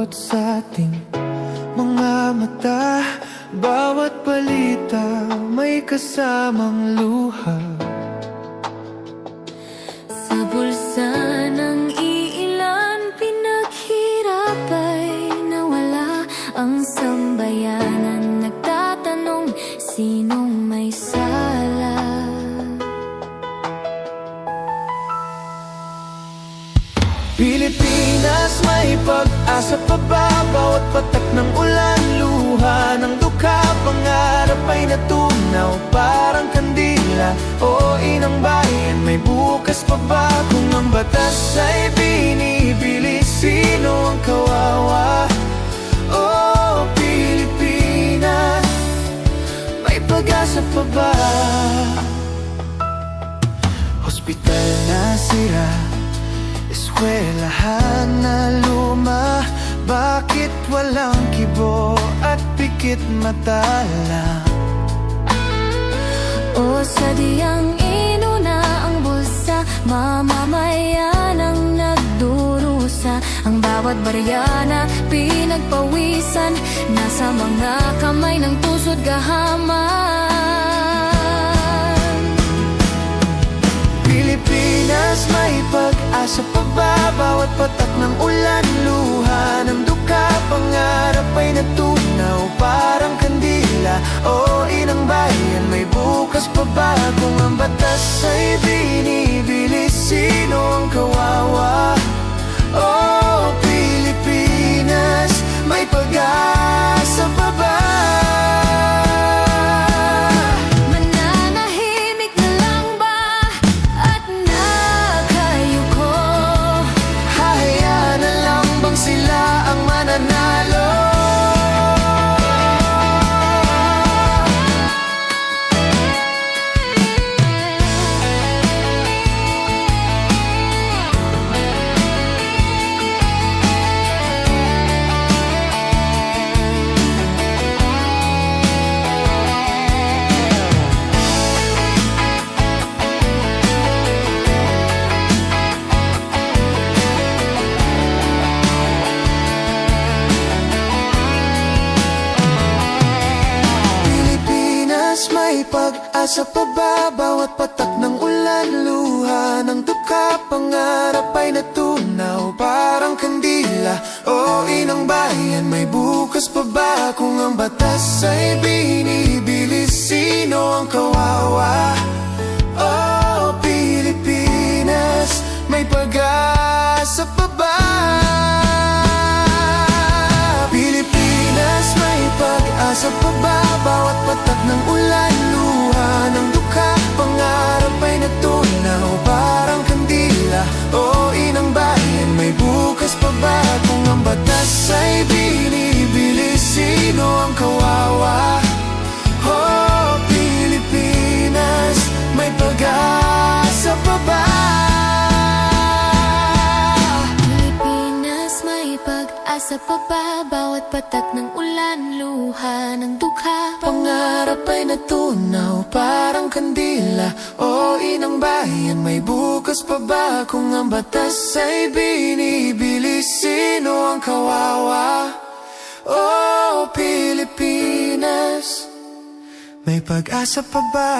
Umabot sa ating mga mata, bawat balita may kasamang luha. Sa bulsa ng iilan, pinaghirap ay nawala. Ang sambayanan nagtatanong, sinong may sala? Pilipinas, may pag-asa pa ba? Bawat patak ng ulan, luha ng dukha, pangarap ay natunaw, parang kandila. O inang bayan, may bukas pa ba? Kung ang batas ay binibilis, sino ang kawawa? O Pilipinas, may pag-asa pa ba? Hospital na sira, eskwelahan na luma, bakit walang kibo at pikit mata lang? O sadyang inuna ang bulsa, mamamayan ang nagdurusa. Ang bawat baryana pinagpawisan, nasa mga kamay ng tusod gahaman. Pilipinas, may pag-asa pa ba? Bawat patak ng ulan, luha ng dukha, pangarap ay natunaw, parang kandila. O inang bayan, may bukas pa ba? Kung ang batas ay binibilis, sino ang kawawa? O Pilipinas, may pag-asa pa ba? Mananahimik na lang ba at nakayuko? Hahayaan na lang bang sila ang mananalo? May pag-asa pa ba? Bawat patak ng ulan, luha ng dukha, pangarap ay natunaw, parang kandila. O inang bayan, may bukas pa ba? Kung ang batas ay binibilis, sino ang kawawa? O Pilipinas, may pag-asa pa ba? Pilipinas, may pag-asa pa ba? Bawat patak ng ulan, luha ng dukha, pangarap ay natunaw, parang kandila. O inang bayan, may bukas pa ba? Kung ang batas ay binibilis, sino ang kawawa? O Pilipinas, may pag-asa pa ba? Pilipinas, may pag-asa pa ba? Bawat patak ng ulan, luha ng dukha, Pangarap ay natunaw, parang kandila. O inang bayan, may bukas pa ba? Kung ang batas ay binibilis, sino ang kawawa? O Pilipinas, may pag-asa pa ba?